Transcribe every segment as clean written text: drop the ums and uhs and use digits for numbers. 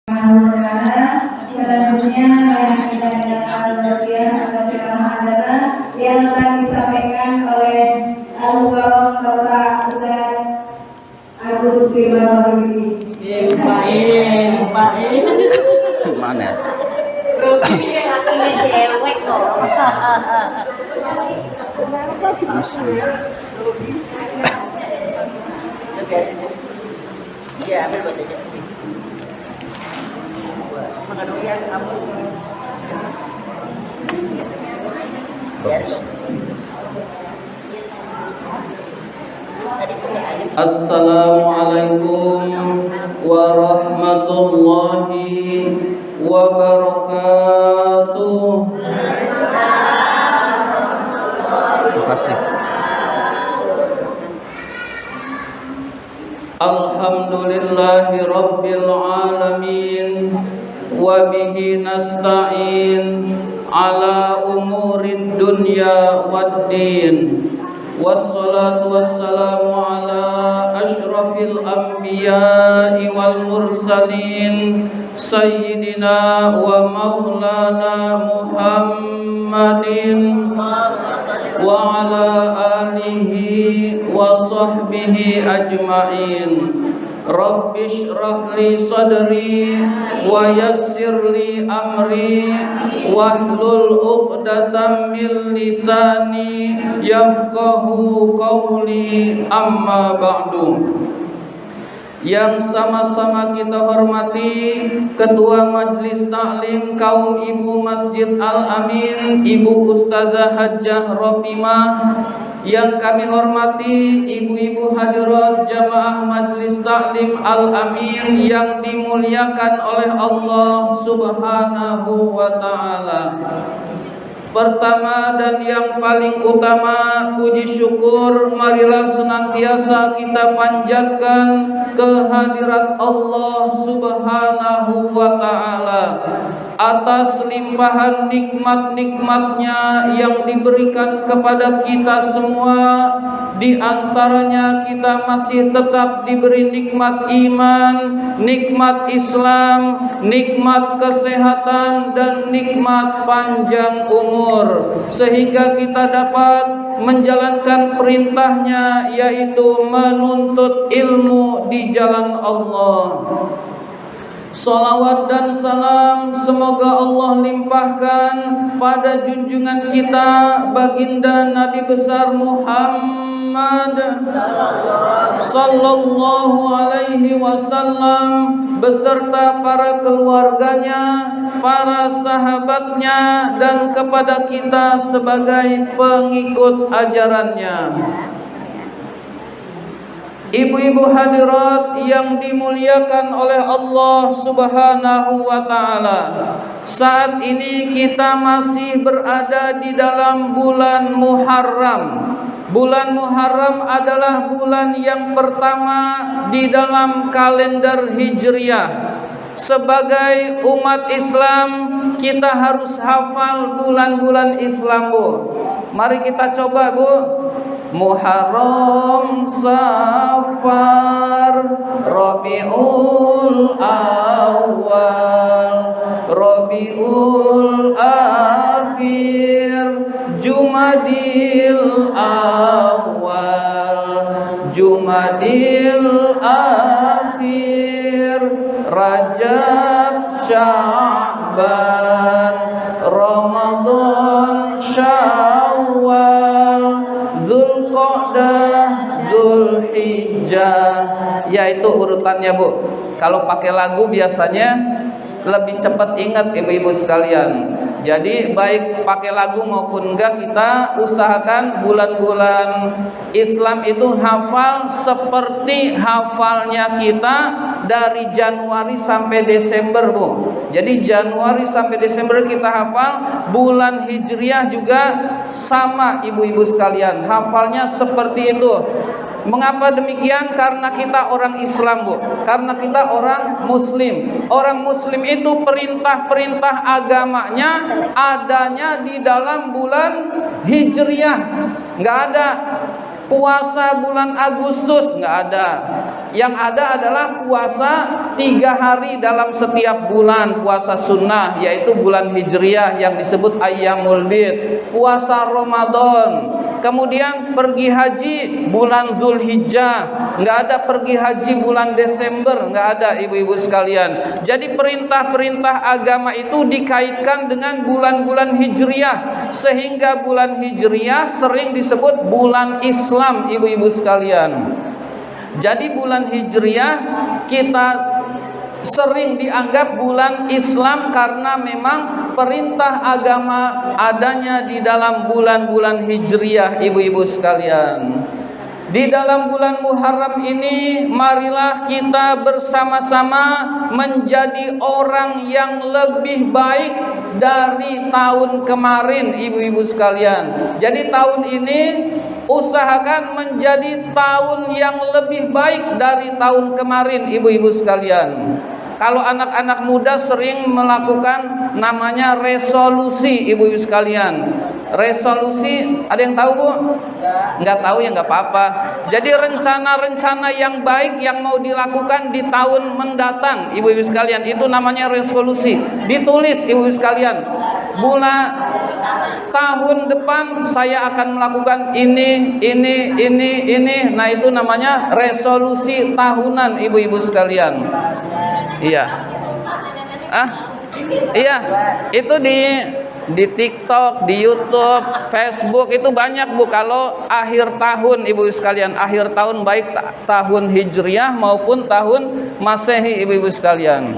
Selanjutnya yang kita bagian atau ceramah adalah yang akan disampaikan oleh Al-Mukarram Bapak Ustaz Agus Firman Mana? Cewek kok. Iya, ambil buat aja. Pengaduan kamu. Bagus. Assalamualaikum warahmatullahi wabarakatuh. Terima kasih. Alhamdulillahi rabbil alamin wa bihi nasta'in ala umurid dunya waddin. Wassalatu wassalamu ala ashrafil anbiya'i wal mursalin sayyidina wa maulana Muhammadin wa ala alihi wa sahbihi ajma'in. Rabbi shrah li sadri wa yassir li amri wahlul 'uqdatam min lisani yafqahu qawli, amma ba'du. Yang sama-sama kita hormati Ketua Majelis Taklim Kaum Ibu Masjid Al-Amin, Ibu Ustazah Hajjah Ropimah. Yang kami hormati ibu-ibu hadirat jamaah Majelis Taklim Al-Amin yang dimuliakan oleh Allah Subhanahu wa ta'ala. Pertama dan yang paling utama, puji syukur marilah senantiasa kita panjatkan kehadirat Allah Subhanahu wa ta'ala atas limpahan nikmat-nikmatnya yang diberikan kepada kita semua. Di antaranya kita masih tetap diberi nikmat iman, nikmat Islam, nikmat kesehatan, dan nikmat panjang umur, sehingga kita dapat menjalankan perintahnya, yaitu menuntut ilmu di jalan Allah. Salawat dan salam semoga Allah limpahkan pada junjungan kita baginda Nabi besar Muhammad sallallahu alaihi wasallam beserta para keluarganya, para sahabatnya, dan kepada kita sebagai pengikut ajarannya. Ibu-ibu hadirat yang dimuliakan oleh Allah Subhanahu wa ta'ala, saat ini kita masih berada di dalam bulan Muharram. Bulan Muharram adalah bulan yang pertama di dalam kalender Hijriah. Sebagai umat Islam, kita harus hafal bulan-bulan Islam, Bu. Mari kita coba, Bu. Muharram, Safar, Rabiul Awal, Rabiul Akhir, Jumadil Awal, Jumadil Akhir, Rajab, Sya'ban, Ramadan, Syawal, Dzulqa'dah, Dzulhijjah, yaitu urutannya, Bu. Kalau pakai lagu biasanya lebih cepat ingat, ibu-ibu sekalian. Jadi baik pakai lagu maupun enggak, kita usahakan bulan-bulan Islam itu hafal seperti hafalnya kita dari Januari sampai Desember, Bu. Jadi Januari sampai Desember kita hafal, bulan Hijriah juga sama, ibu-ibu sekalian, hafalnya seperti itu. Mengapa demikian? Karena kita orang Islam, Bu. Karena kita orang Muslim. Orang Muslim itu perintah-perintah agamanya adanya di dalam bulan Hijriah. Nggak ada puasa bulan Agustus, nggak ada. Yang ada adalah puasa 3 hari dalam setiap bulan puasa sunnah, yaitu bulan Hijriah yang disebut Ayyamul Bid, puasa Ramadan, kemudian pergi haji bulan Zulhijjah. Nggak ada pergi haji bulan Desember, nggak ada ibu-ibu sekalian. Jadi perintah-perintah agama itu dikaitkan dengan bulan-bulan Hijriah, sehingga bulan Hijriah sering disebut bulan Islam ibu-ibu sekalian. Jadi bulan Hijriah kita sering dianggap bulan Islam karena memang perintah agama adanya di dalam bulan-bulan Hijriah ibu-ibu sekalian. Di dalam bulan Muharram ini marilah kita bersama-sama menjadi orang yang lebih baik dari tahun kemarin ibu-ibu sekalian. Jadi tahun ini usahakan menjadi tahun yang lebih baik dari tahun kemarin ibu-ibu sekalian. Kalau anak-anak muda sering melakukan namanya resolusi ibu-ibu sekalian. Resolusi, ada yang tahu Bu? Nggak tahu ya nggak apa-apa. Jadi rencana-rencana yang baik yang mau dilakukan di tahun mendatang ibu-ibu sekalian, itu namanya resolusi. Ditulis ibu-ibu sekalian, bulan tahun depan saya akan melakukan ini. Nah itu namanya resolusi tahunan ibu-ibu sekalian. Iya. Iya. Itu di TikTok, di YouTube, Facebook itu banyak Bu. Kalau akhir tahun ibu-ibu sekalian, akhir tahun baik tahun Hijriah maupun tahun Masehi ibu-ibu sekalian.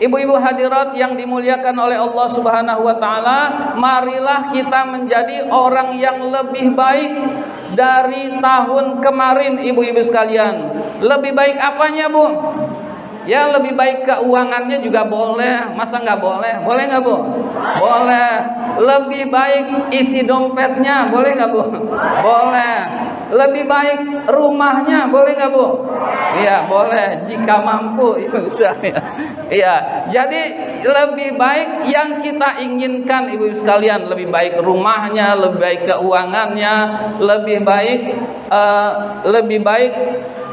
Ibu-ibu hadirat yang dimuliakan oleh Allah Subhanahu wa taala, marilah kita menjadi orang yang lebih baik dari tahun kemarin ibu-ibu sekalian. Lebih baik apanya Bu? Ya lebih baik keuangannya juga boleh. Masa nggak boleh? Boleh nggak Bu? Boleh. Lebih baik isi dompetnya, boleh nggak Bu? Boleh. Lebih baik rumahnya, boleh nggak Bu? Iya boleh, jika mampu ibu saya. Iya. Jadi lebih baik yang kita inginkan ibu sekalian, lebih baik rumahnya, lebih baik keuangannya, lebih baik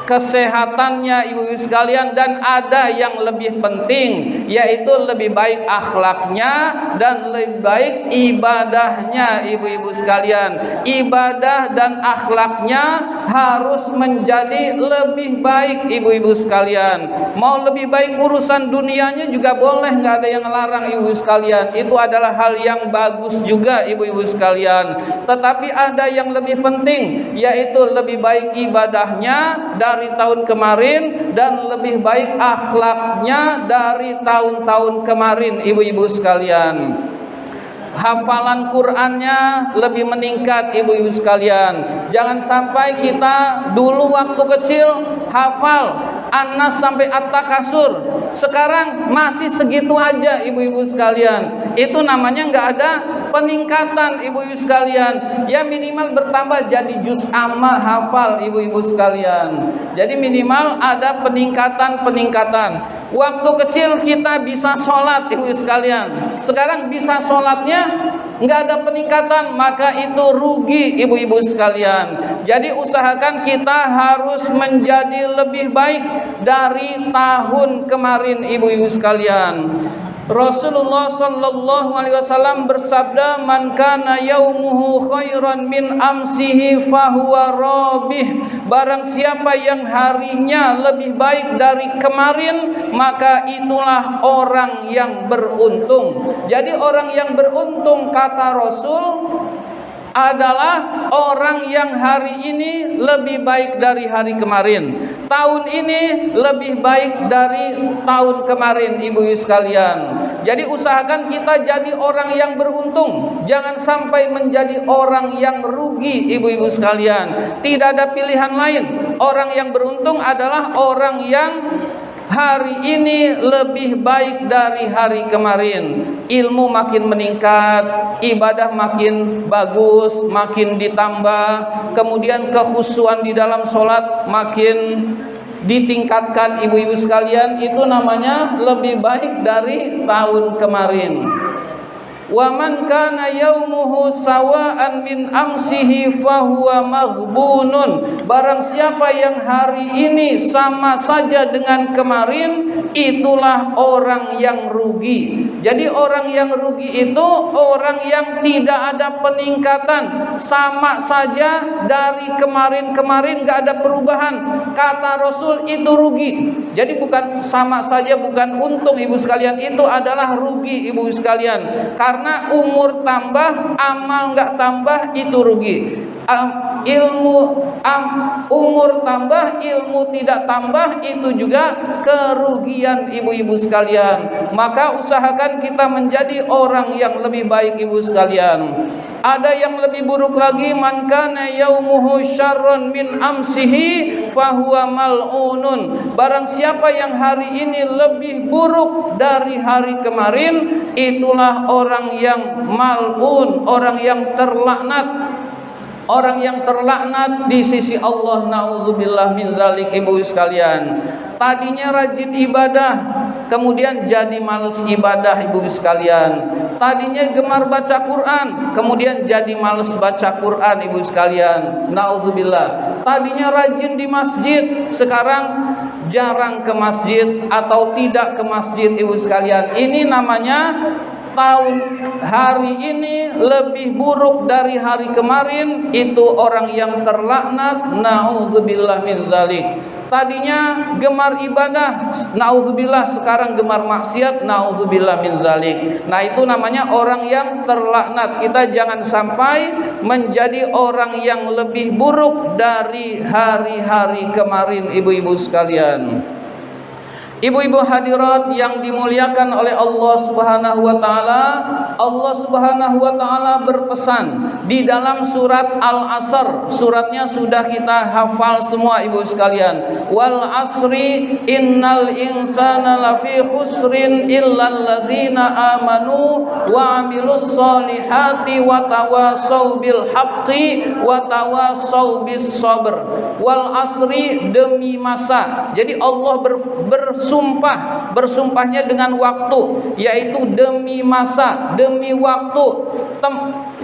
kesehatannya ibu-ibu sekalian, dan ada yang lebih penting yaitu lebih baik akhlaknya dan lebih baik ibadahnya ibu-ibu sekalian. Ibadah dan akhlaknya harus menjadi lebih baik ibu-ibu sekalian. Mau lebih baik urusan dunianya juga boleh, nggak ada yang larang ibu sekalian. Itu adalah hal yang bagus juga ibu-ibu sekalian. Tetapi ada yang lebih penting yaitu lebih baik ibadahnya dari tahun kemarin dan lebih baik akhlaknya dari tahun-tahun kemarin ibu-ibu sekalian. Hafalan Qur'annya lebih meningkat ibu-ibu sekalian. Jangan sampai kita dulu waktu kecil hafal An-Nas sampai At-Takasur, sekarang masih segitu aja ibu-ibu sekalian. Itu namanya nggak ada peningkatan ibu-ibu sekalian. Ya minimal bertambah jadi juz amma hafal ibu-ibu sekalian. Jadi minimal ada peningkatan. Waktu kecil kita bisa sholat ibu sekalian, sekarang bisa sholatnya nggak ada peningkatan, maka itu rugi ibu-ibu sekalian. Jadi usahakan kita harus menjadi lebih baik dari tahun kemarin ibu-ibu sekalian. Rasulullah sallallahu alaihi wasallam bersabda, "Man kana yaumuhu khairan min amsihi fahuwa rabih." Barang siapa yang harinya lebih baik dari kemarin, maka itulah orang yang beruntung. Jadi orang yang beruntung kata Rasul adalah orang yang hari ini lebih baik dari hari kemarin, tahun ini lebih baik dari tahun kemarin ibu-ibu sekalian. Jadi usahakan kita jadi orang yang beruntung, jangan sampai menjadi orang yang rugi ibu-ibu sekalian. Tidak ada pilihan lain. Orang yang beruntung adalah orang yang hari ini lebih baik dari hari kemarin. Ilmu makin meningkat, ibadah makin bagus, makin ditambah, kemudian kekhusyuan di dalam sholat makin ditingkatkan ibu-ibu sekalian. Itu namanya lebih baik dari tahun kemarin. Wa man kana yaumuhu sawa'an min amsihi fahuwa maghbunun. Barang siapa yang hari ini sama saja dengan kemarin, itulah orang yang rugi. Jadi orang yang rugi itu orang yang tidak ada peningkatan, sama saja dari kemarin-kemarin gak ada perubahan. Kata Rasul itu rugi. Jadi bukan sama saja, bukan untung ibu sekalian, itu adalah rugi ibu sekalian. Karena umur tambah, amal nggak tambah, itu rugi. Umur tambah, ilmu tidak tambah, itu juga kerugian ibu-ibu sekalian. Maka usahakan kita menjadi orang yang lebih baik ibu sekalian. Ada yang lebih buruk lagi, man kana yaumuhu syarrun min amsihi fahuwa mal'unun. Barang siapa yang hari ini lebih buruk dari hari kemarin, itulah orang yang mal'un, orang yang terlaknat. Orang yang terlaknat di sisi Allah, naudzubillah min dzalik ibu sekalian. Tadinya rajin ibadah, kemudian jadi malas ibadah ibu sekalian. Tadinya gemar baca Quran, kemudian jadi malas baca Quran ibu sekalian. Naudzubillah. Tadinya rajin di masjid, sekarang jarang ke masjid atau tidak ke masjid ibu sekalian. Ini namanya tahun hari ini lebih buruk dari hari kemarin, itu orang yang terlaknat, naudzubillah min dzalik. Tadinya gemar ibadah, naudzubillah, sekarang gemar maksiat, naudzubillah min dzalik. Nah, itu namanya orang yang terlaknat. Kita jangan sampai menjadi orang yang lebih buruk dari hari-hari kemarin ibu-ibu sekalian. Ibu-ibu hadirat yang dimuliakan oleh Allah Subhanahu wa taala, Allah Subhanahu wa taala berpesan di dalam surat Al-Asr. Suratnya sudah kita hafal semua ibu sekalian. Wal asri innal insana lafi khusrin illal ladzina amanu wa amilus solihati wa tawasau bil haqqi wa tawasau bis sabr. Wal asri, demi masa. Jadi Allah bersumpahnya dengan waktu, yaitu demi masa, demi waktu.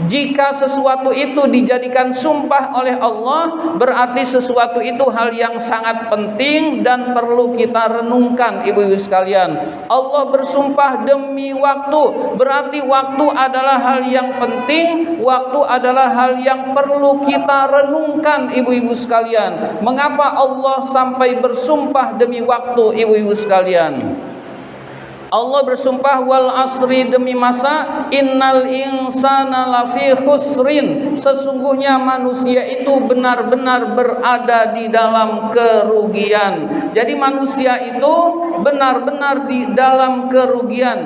Jika sesuatu itu dijadikan sumpah oleh Allah, berarti sesuatu itu hal yang sangat penting dan perlu kita renungkan ibu-ibu sekalian. Allah bersumpah demi waktu, berarti waktu adalah hal yang penting, waktu adalah hal yang perlu kita renungkan ibu-ibu sekalian. Mengapa Allah sampai bersumpah demi waktu ibu-ibu sekalian? Allah bersumpah wal asri, demi masa, innal insana lafi khusrin, sesungguhnya manusia itu benar-benar berada di dalam kerugian. Jadi manusia itu benar-benar di dalam kerugian,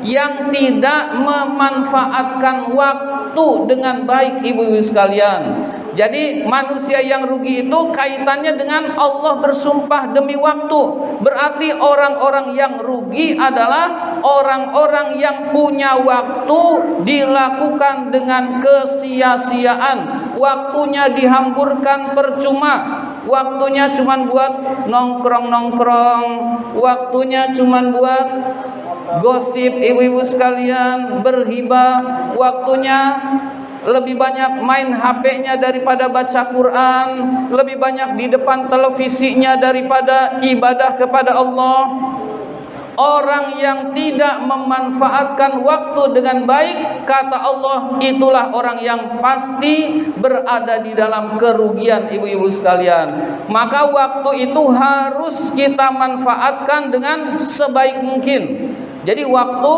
yang tidak memanfaatkan waktu dengan baik ibu-ibu sekalian. Jadi manusia yang rugi itu kaitannya dengan Allah bersumpah demi waktu. Berarti orang-orang yang rugi adalah orang-orang yang punya waktu dilakukan dengan kesia-siaan. Waktunya dihamburkan percuma. Waktunya cuma buat nongkrong-nongkrong. Waktunya cuma buat gosip ibu-ibu sekalian, berhibah. Waktunya lebih banyak main HP-nya daripada baca Quran, lebih banyak di depan televisinya daripada ibadah kepada Allah. Orang yang tidak memanfaatkan waktu dengan baik, kata Allah, itulah orang yang pasti berada di dalam kerugian ibu-ibu sekalian. Maka waktu itu harus kita manfaatkan dengan sebaik mungkin. Jadi waktu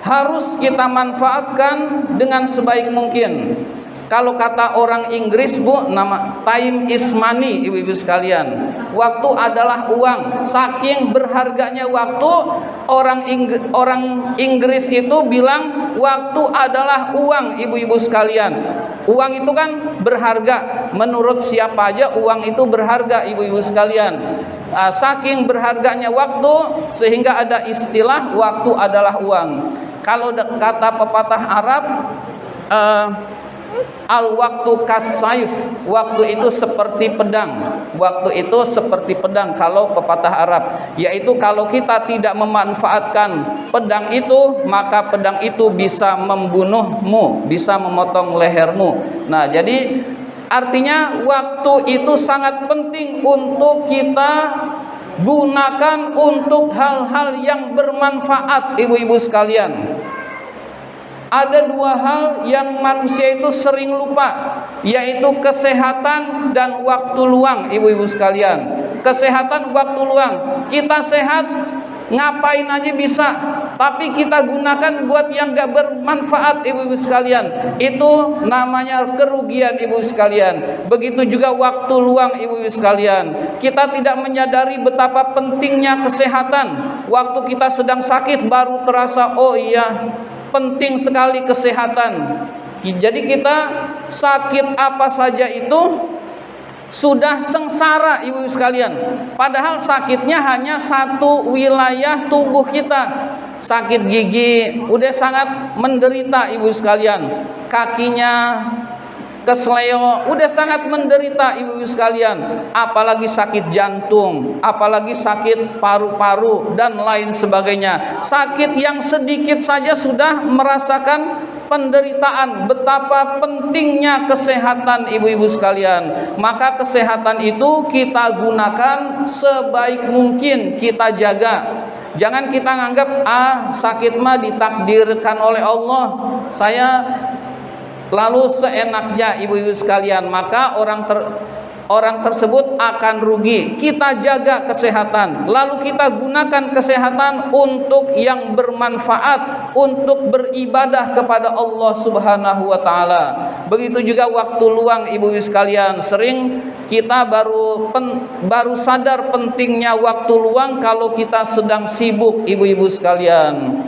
harus kita manfaatkan dengan sebaik mungkin. Kalau kata orang Inggris, Bu, nama time is money ibu-ibu sekalian. Waktu adalah uang. Saking berharganya waktu, orang Inggris itu bilang waktu adalah uang ibu-ibu sekalian. Uang itu kan berharga. Menurut siapa aja uang itu berharga ibu-ibu sekalian. Saking berharganya waktu, sehingga ada istilah waktu adalah uang. Kalau kata pepatah Arab, Al waktu kasayf, waktu itu seperti pedang. Waktu itu seperti pedang kalau pepatah Arab, yaitu kalau kita tidak memanfaatkan pedang itu, maka pedang itu bisa membunuhmu, bisa memotong lehermu. Nah, jadi artinya waktu itu sangat penting untuk kita gunakan untuk hal-hal yang bermanfaat, ibu-ibu sekalian. Ada dua hal yang manusia itu sering lupa, yaitu kesehatan dan waktu luang, ibu-ibu sekalian. Kesehatan, waktu luang. Kita sehat, ngapain aja bisa, tapi kita gunakan buat yang gak bermanfaat, ibu-ibu sekalian. Itu namanya kerugian, ibu sekalian. Begitu juga waktu luang, ibu-ibu sekalian. Kita tidak menyadari betapa pentingnya kesehatan. Waktu kita sedang sakit baru terasa, oh iya, penting sekali kesehatan. Jadi kita sakit apa saja itu sudah sengsara, ibu sekalian. Padahal sakitnya hanya satu wilayah tubuh kita. Sakit gigi udah sangat menderita, ibu sekalian. Kakinya kesleo udah sangat menderita, ibu sekalian. Apalagi sakit jantung, apalagi sakit paru-paru dan lain sebagainya. Sakit yang sedikit saja sudah merasakan penderitaan. Betapa pentingnya kesehatan, ibu-ibu sekalian. Maka kesehatan itu kita gunakan sebaik mungkin, kita jaga. Jangan kita nganggap sakit mah ditakdirkan oleh Allah, saya lalu seenaknya, ibu-ibu sekalian, maka orang tersebut akan rugi. Kita jaga kesehatan, lalu kita gunakan kesehatan untuk yang bermanfaat, untuk beribadah kepada Allah Subhanahu wa taala. Begitu juga waktu luang, ibu-ibu sekalian. Sering kita baru sadar pentingnya waktu luang kalau kita sedang sibuk, ibu-ibu sekalian.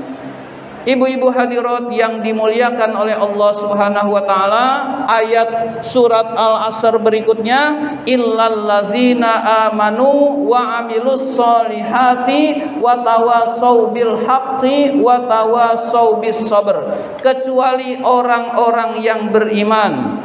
Ibu-ibu hadirat yang dimuliakan oleh Allah Subhanahu wa taala, ayat surat Al-Asr berikutnya, illallazina amanu wa amilus solihati wa tawasau bil haqqi wa tawasau bis sabr. Kecuali orang-orang yang beriman,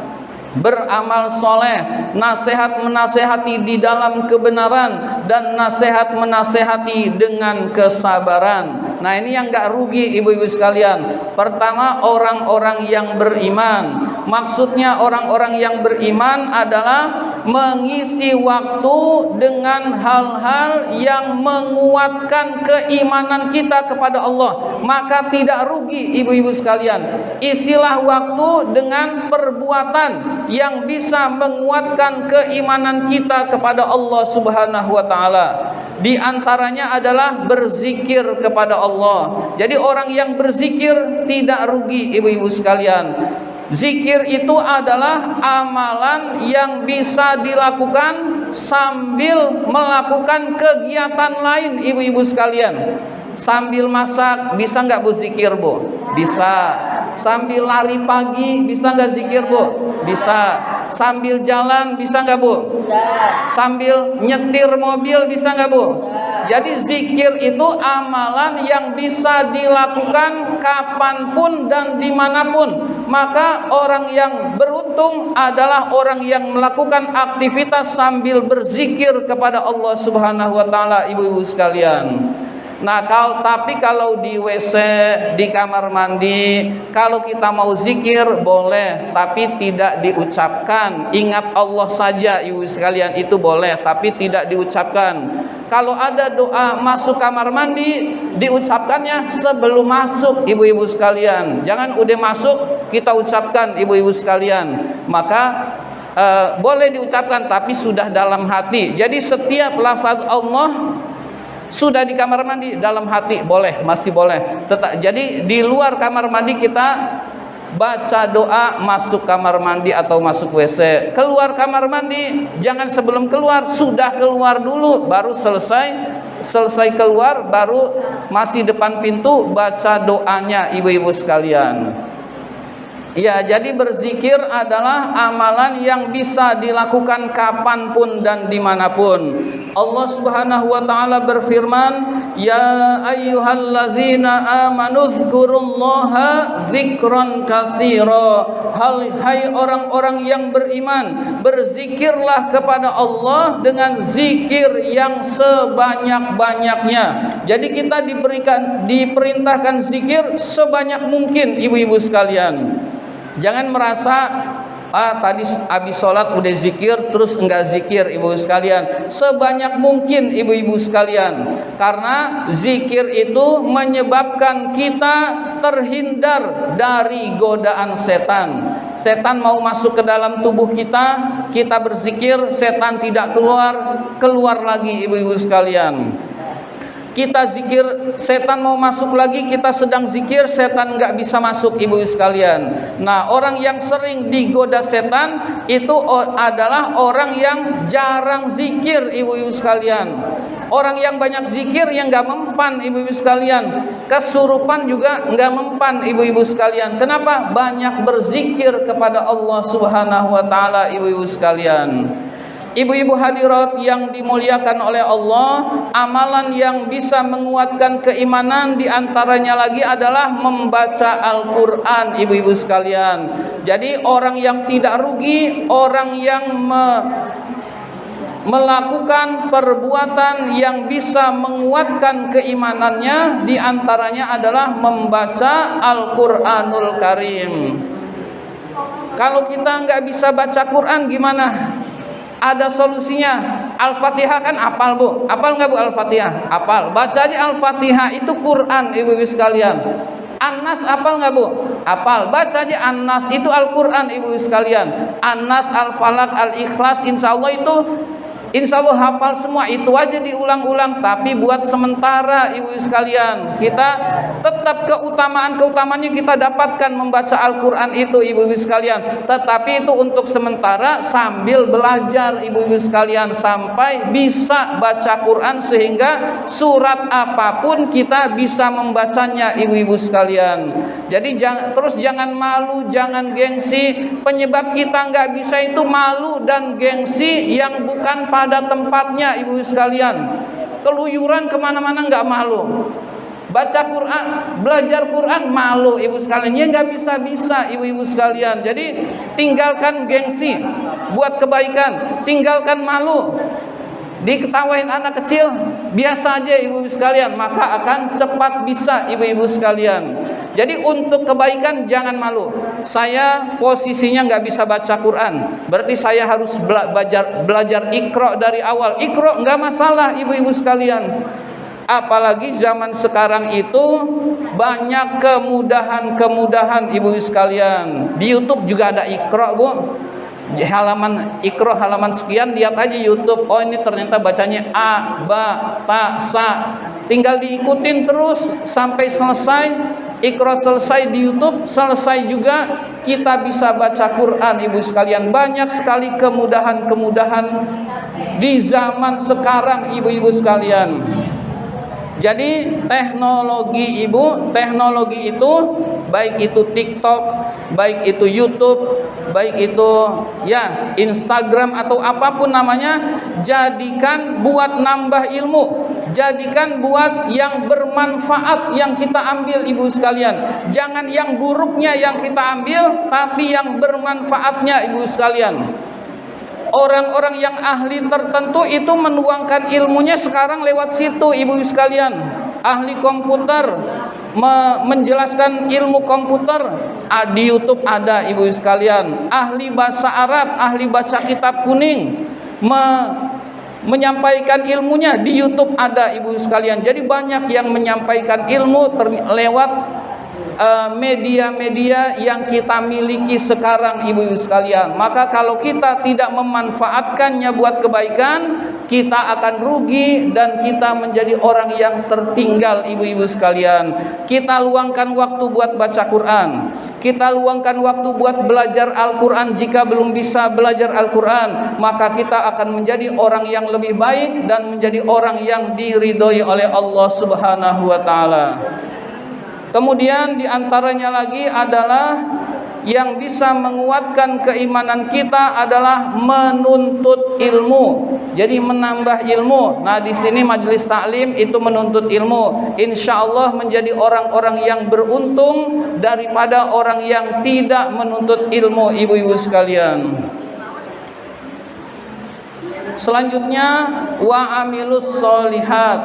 beramal soleh, nasihat menasehati di dalam kebenaran, dan nasihat menasehati dengan kesabaran. Nah, ini yang gak rugi, ibu-ibu sekalian. Pertama, orang-orang yang beriman. Maksudnya orang-orang yang beriman adalah mengisi waktu dengan hal-hal yang menguatkan keimanan kita kepada Allah. Maka tidak rugi, ibu-ibu sekalian. Isilah waktu dengan perbuatan yang bisa menguatkan keimanan kita kepada Allah Subhanahu wa taala. Di antaranya adalah berzikir kepada Allah. Jadi orang yang berzikir tidak rugi, ibu-ibu sekalian. Zikir itu adalah amalan yang bisa dilakukan sambil melakukan kegiatan lain, ibu-ibu sekalian. Sambil masak, bisa nggak bu zikir bu? Bisa. Sambil lari pagi, bisa nggak zikir bu? Bisa. Sambil jalan, bisa nggak bu? Bisa. Sambil nyetir mobil, bisa nggak bu? Jadi zikir itu amalan yang bisa dilakukan kapanpun dan dimanapun. Maka orang yang beruntung adalah orang yang melakukan aktivitas sambil berzikir kepada Allah Subhanahu wa taala, ibu-ibu sekalian. Nah, tapi kalau di WC, di kamar mandi, kalau kita mau zikir boleh, tapi tidak diucapkan. Ingat Allah saja, ibu sekalian, itu boleh, tapi tidak diucapkan. Kalau ada doa masuk kamar mandi, diucapkannya sebelum masuk, ibu-ibu sekalian. Jangan udah masuk kita ucapkan, ibu-ibu sekalian. Maka boleh diucapkan, tapi sudah dalam hati. Jadi setiap lafaz Allah sudah di kamar mandi, dalam hati boleh, masih boleh. Jadi di luar kamar mandi kita baca doa masuk kamar mandi atau masuk WC. Keluar kamar mandi jangan sebelum keluar, sudah keluar dulu baru selesai keluar, baru masih depan pintu baca doanya, ibu-ibu sekalian. Ya, jadi berzikir adalah amalan yang bisa dilakukan kapanpun dan dimanapun. Allah Subhanahu wa ta'ala berfirman, Ya ayyuhallazina amanu dzkurullaha dzikran katsira. Hai orang-orang yang beriman, berzikirlah kepada Allah dengan zikir yang sebanyak-banyaknya. Jadi kita diperintahkan zikir sebanyak mungkin, ibu-ibu sekalian. Jangan merasa tadi habis sholat udah zikir terus enggak zikir, ibu sekalian. Sebanyak mungkin, ibu-ibu sekalian, karena zikir itu menyebabkan kita terhindar dari godaan setan. Setan mau masuk ke dalam tubuh kita, kita berzikir, setan tidak keluar lagi, ibu-ibu sekalian. Kita zikir, setan mau masuk lagi, kita sedang zikir, setan nggak bisa masuk, ibu sekalian. Nah, orang yang sering digoda setan itu adalah orang yang jarang zikir, ibu-ibu sekalian. Orang yang banyak zikir yang nggak mempan, ibu-ibu sekalian. Kesurupan juga nggak mempan, ibu-ibu sekalian. Kenapa? Banyak berzikir kepada Allah Subhanahu wa ta'ala, ibu-ibu sekalian. Ibu-ibu hadirat yang dimuliakan oleh Allah, amalan yang bisa menguatkan keimanan diantaranya lagi adalah membaca Al-Quran, ibu-ibu sekalian. Jadi orang yang tidak rugi, orang yang melakukan perbuatan yang bisa menguatkan keimanannya diantaranya adalah membaca Al-Quranul Karim. Kalau kita nggak bisa baca Quran gimana? Ada solusinya. Al-Fatihah kan apal, Bu? Apal nggak, Bu, Al-Fatihah? Apal. Baca aja Al-Fatihah, itu Quran, ibu-ibu sekalian. An-Nas apal nggak, Bu? Apal. Baca aja An-Nas, itu Al-Quran, ibu-ibu sekalian. An-Nas, Al-Falaq, Al-Ikhlas, insya Allah hafal semua. Itu aja diulang-ulang. Tapi buat sementara, ibu sekalian, kita tetap keutamaannya kita dapatkan membaca Al-Quran itu, ibu sekalian. Tetapi itu untuk sementara sambil belajar, ibu sekalian, sampai bisa baca Quran sehingga surat apapun kita bisa membacanya, ibu-ibu sekalian. Jadi jangan malu, jangan gengsi. Penyebab kita nggak bisa itu malu dan gengsi yang bukan pada tempatnya, ibu sekalian. Keluyuran kemana-mana nggak malu. Baca Quran, belajar Quran malu, ibu sekalian. Ya nggak bisa, ibu-ibu sekalian. Jadi tinggalkan gengsi buat kebaikan, tinggalkan malu. Diketawain anak kecil biasa aja, ibu-ibu sekalian, maka akan cepat bisa, ibu-ibu sekalian. Jadi untuk kebaikan jangan malu. Saya posisinya nggak bisa baca Quran, berarti saya harus belajar Iqra dari awal. Iqra nggak masalah, ibu-ibu sekalian. Apalagi zaman sekarang itu banyak kemudahan, ibu sekalian. Di YouTube juga ada Iqra, Bu. Di halaman Iqra halaman sekian, lihat aja YouTube. Oh, ini ternyata bacanya A, Ba, Ta, Sa. Tinggal diikutin terus sampai selesai. Iqra selesai di YouTube, selesai juga kita bisa baca Quran, ibu sekalian. Banyak sekali kemudahan di zaman sekarang, ibu-ibu sekalian. Jadi teknologi itu baik itu TikTok, baik itu YouTube, baik itu ya Instagram atau apapun namanya, jadikan buat nambah ilmu, jadikan buat yang bermanfaat yang kita ambil, ibu sekalian. Jangan yang buruknya yang kita ambil, tapi yang bermanfaatnya, ibu sekalian. Orang-orang yang ahli tertentu itu menuangkan ilmunya sekarang lewat situ, ibu sekalian. Ahli komputer menjelaskan ilmu komputer di YouTube ada, ibu sekalian. Ahli bahasa Arab, ahli baca kitab kuning menyampaikan ilmunya di YouTube ada, ibu sekalian. Jadi banyak yang menyampaikan ilmu lewat media-media yang kita miliki sekarang, ibu-ibu sekalian. Maka kalau kita tidak memanfaatkannya buat kebaikan, kita akan rugi dan kita menjadi orang yang tertinggal, ibu-ibu sekalian. Kita luangkan waktu buat baca Quran, kita luangkan waktu buat belajar Al-Quran. Jika belum bisa belajar Al-Quran, maka kita akan menjadi orang yang lebih baik dan menjadi orang yang diridhoi oleh Allah Subhanahu wa ta'ala. Kemudian diantaranya lagi adalah yang bisa menguatkan keimanan kita adalah menuntut ilmu. Jadi menambah ilmu. Nah, di sini majelis taklim itu menuntut ilmu. Insya Allah menjadi orang-orang yang beruntung daripada orang yang tidak menuntut ilmu, ibu-ibu sekalian. Selanjutnya wa amilus solihat,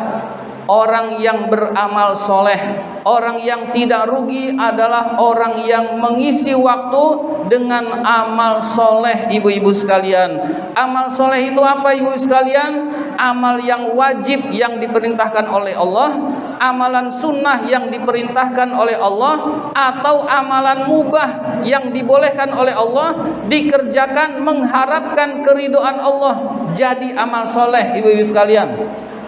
orang yang beramal soleh. Orang yang tidak rugi adalah orang yang mengisi waktu dengan amal soleh, ibu-ibu sekalian. Amal soleh itu apa, ibu sekalian? Amal yang wajib yang diperintahkan oleh Allah, amalan sunnah yang diperintahkan oleh Allah, atau amalan mubah yang dibolehkan oleh Allah, dikerjakan mengharapkan keridhaan Allah, jadi amal soleh, ibu-ibu sekalian.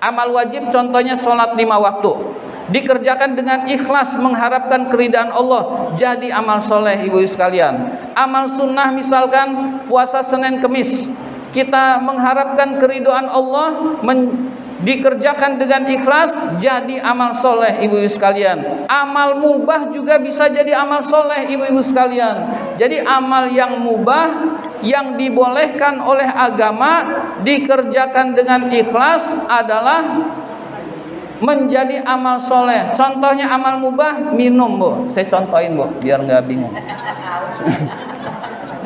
Amal wajib contohnya sholat 5 waktu, dikerjakan dengan ikhlas mengharapkan keridhaan Allah, jadi amal soleh, ibu sekalian. Amal sunnah misalkan puasa Senin Kemis, kita mengharapkan keridhaan Allah, dikerjakan dengan ikhlas, jadi amal soleh, ibu-ibu sekalian. Amal mubah juga bisa jadi amal soleh, ibu-ibu sekalian. Jadi amal yang mubah yang dibolehkan oleh agama dikerjakan dengan ikhlas adalah menjadi amal soleh. Contohnya amal mubah, minum, Bu. Saya contohin, Bu, biar nggak bingung.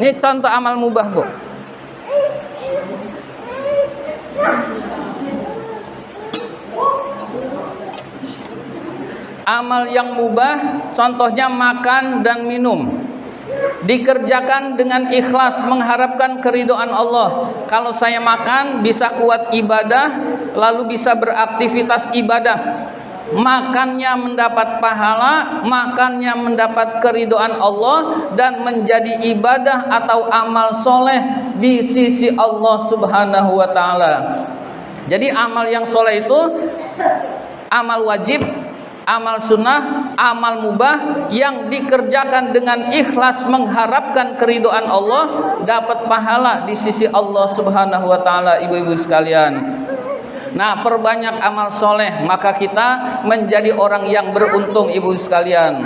Ini contoh amal mubah, Bu. Amal yang mubah contohnya makan dan minum, dikerjakan dengan ikhlas mengharapkan keridhaan Allah. Kalau saya makan bisa kuat ibadah, lalu bisa beraktivitas ibadah. Makannya mendapat pahala, makannya mendapat keridhaan Allah, dan menjadi ibadah atau amal soleh di sisi Allah Subhanahu wa ta'ala. Jadi amal yang soleh itu amal wajib, amal sunnah, amal mubah yang dikerjakan dengan ikhlas mengharapkan keridhaan Allah, dapat pahala di sisi Allah Subhanahu wa ta'ala, ibu-ibu sekalian. Nah, perbanyak amal soleh, maka kita menjadi orang yang beruntung, ibu sekalian.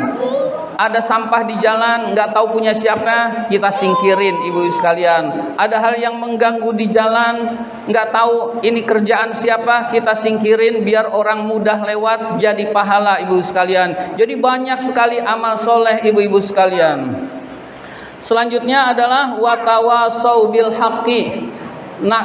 Ada sampah di jalan, nggak tahu punya siapa, kita singkirin, ibu sekalian. Ada hal yang mengganggu di jalan, nggak tahu ini kerjaan siapa, kita singkirin biar orang mudah lewat, jadi pahala, ibu sekalian. Jadi banyak sekali amal soleh, ibu-ibu sekalian. Selanjutnya adalah watawasau bil haqqi,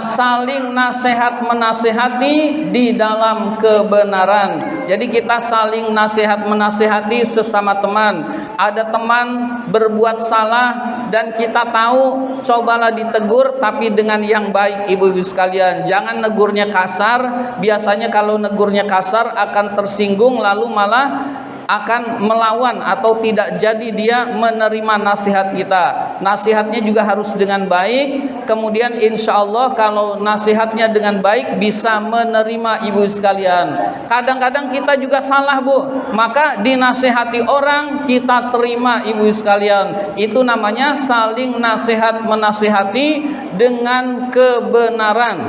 saling nasihat menasehati di dalam kebenaran. Jadi kita saling nasihat menasehati sesama teman. Ada teman berbuat salah dan kita tahu, cobalah ditegur tapi dengan yang baik, ibu-ibu sekalian. Jangan negurnya kasar. Biasanya kalau negurnya kasar akan tersinggung, lalu malah akan melawan atau tidak jadi dia menerima nasihat kita. Nasihatnya juga harus dengan baik. Kemudian insya Allah kalau nasihatnya dengan baik bisa menerima, ibu sekalian. Kadang-kadang kita juga salah, Bu, maka dinasihati orang kita terima, ibu sekalian. Itu namanya saling nasihat menasihati dengan kebenaran.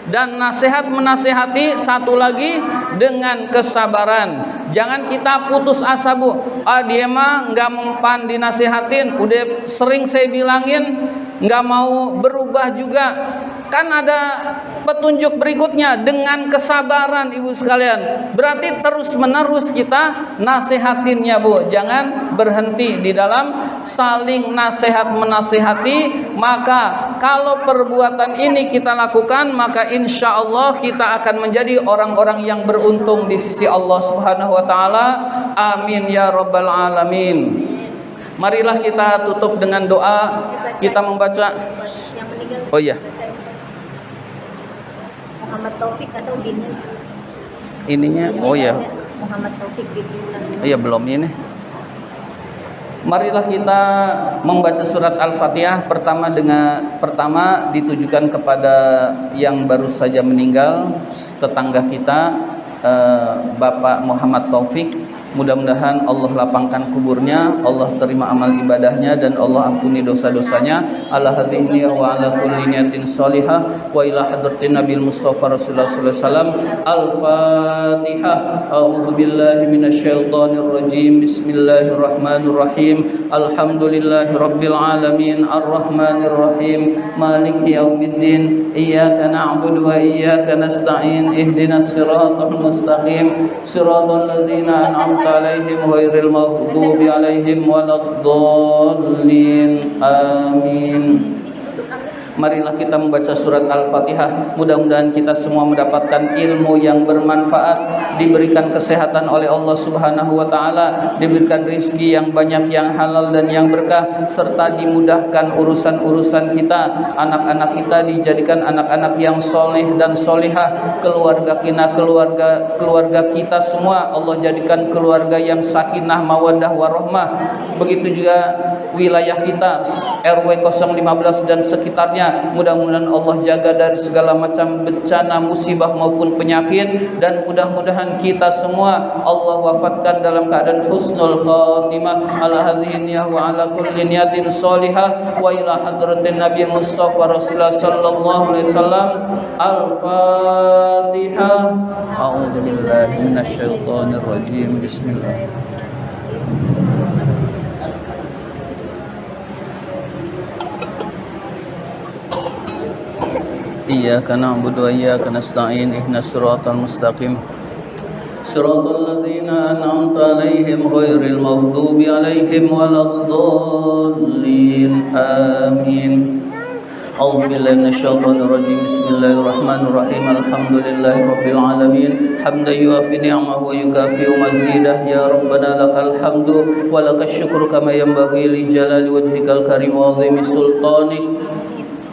Dan nasihat menasihati satu lagi dengan kesabaran. Jangan kita putus asa, Bu. Dia mah nggak mempan dinasihatin, udah sering saya bilangin nggak mau berubah juga. Kan ada petunjuk berikutnya dengan kesabaran, ibu sekalian. Berarti terus menerus kita nasihatinnya, Bu. Jangan berhenti di dalam saling nasihat menasihati. Maka kalau perbuatan ini kita lakukan, maka insya Allah kita akan menjadi orang-orang yang beruntung di sisi Allah Subhanahu wa ta'ala. Amin ya rabbal alamin. Marilah kita tutup dengan doa. Kita membaca. Oh iya, Muhammad Taufik atau binnya? ininya. Oh iya, Muhammad Taufik bin. iya belum ini. Marilah kita membaca surat Al-Fatihah pertama ditujukan kepada yang baru saja meninggal, tetangga kita, Bapak Muhammad Taufik. Mudah-mudahan Allah lapangkan kuburnya, Allah terima amal ibadahnya, dan Allah ampuni dosa-dosanya. Ala hadhihi wa ala kulli niyatin shalihah wa ila hadratin Nabil Mustafa Rasulullah sallallahu alaihi wasallam. Al-Fatihah. A'udzu billahi minasyaitonir rajim. Bismillahirrahmanirrahim. Alhamdulillahi rabbil alamin arrahmanir rahim maliki yaumiddin. Iyyaka na'budu wa iyyaka nasta'in. Ihdinas siratal mustaqim. Siratal ladzina an'amta alaihim ghairil maghdubi alaihim waladdallin. Amin. Marilah kita membaca surat Al-Fatihah. Mudah-mudahan kita semua mendapatkan ilmu yang bermanfaat, diberikan kesehatan oleh Allah Subhanahu wa taala, diberikan rezeki yang banyak, yang halal dan yang berkah, serta dimudahkan urusan-urusan kita. Anak-anak kita dijadikan anak-anak yang soleh dan solehah. Keluarga kita semua Allah jadikan keluarga yang sakinah, mawaddah, warahmah. Begitu juga wilayah kita RW 015 dan sekitarnya. Mudah-mudahan Allah jaga dari segala macam bencana, musibah maupun penyakit, dan mudah-mudahan kita semua Allah wafatkan dalam keadaan husnul khatimah. Ala hadhihi niyyah wa ala kulli niyatin shalihah wa ila hadratin Nabi Mustafa Rasulullah sallallahu alaihi wasallam. Al-Fatihah. A'udzu billahi minasyaitonir rajim. Bismillah. Iyyaka na'budu wa iyyaka nasta'in. Ihdinas siratal mustaqim. Siratal ladzina an'amta 'alaihim ghairil maghdubi 'alaihim waladdallin. Amin. A'udzu billahi minasyaitonir rajim. Bismillahirrahmanirrahim. Alhamdulillahi rabbil alamin. Hamdan yuwafi ni'amahu wa yukafi'u mazidah. Ya Rabbana lakal hamdu wa lakash syukru kama yanbaghi li jalali wajhikal karim wa 'azimi sultanik.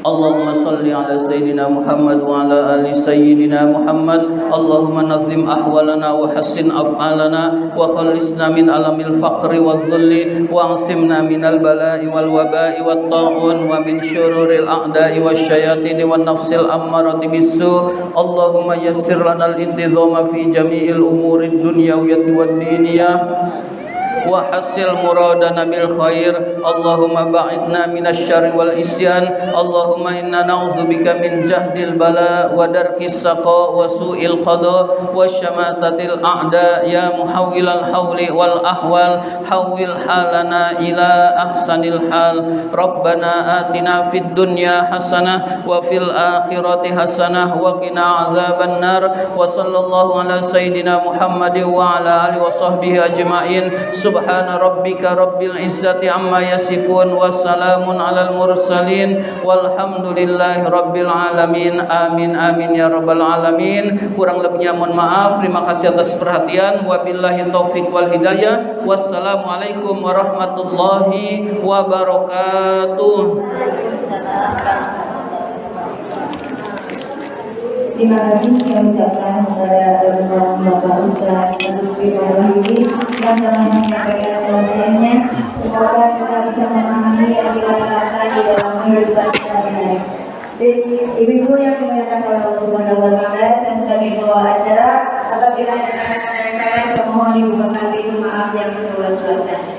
Allahumma salli ala Sayyidina Muhammad wa ala ali Sayyidina Muhammad. Allahumma nazim ahwalana wa hassin af'alana wa khallisna min alamil faqri wal dhulli wa asimna minal bala'i wal waba'i wat ta'un wa min syururil a'da'i wasyayatin wan nafsil ammarati bisu. Allahumma yassir lana al-intizama fi jami'il umurid dunyawiyyati wad diniyah wa hasil muradana bil khair. Allahumma ba'idna minasy syarri wal isyan. Allahumma inna na'udzubika min jahdil bala wa darkis saqa wa su'il qada wa syamatatil a'da. Ya muhawwilal hawli wal ahwal hawwil halana ila ahsanil hal. Rabbana atina fid dunya hasanah wa fil akhirati hasanah wa qina azaban nar. Wa sallallahu ala sayyidina Muhammadin wa ala alihi wa sahbihi ajma'in. Subhana rabbika rabbil izzati amma yasifun wa salamun alal mursalin walhamdulillahi rabbil alamin. Amin amin ya rabbal alamin. Kurang lebihnya mohon maaf. Terima kasih atas perhatian. Wabillahi taufik wal hidayah. Wassalamualaikum warahmatullahi wabarakatuh. Waalaikumsalam warahmatullahi Terima kasih kami ucapkan kepada Bapak Ustaz Lutfi Wahyudi yang telah menyampaikan penjelasannya. Semoga kita bisa memahami apabila kata di dalam kehidupan sehari-hari. Jadi ibu-ibu yang dimuliakan oleh Allah Subhanahu wa taala, dan sebagai pembawa acara apabila ada kata-kata yang salah, mohon dibukakan pintu maaf yang seluas-luasnya.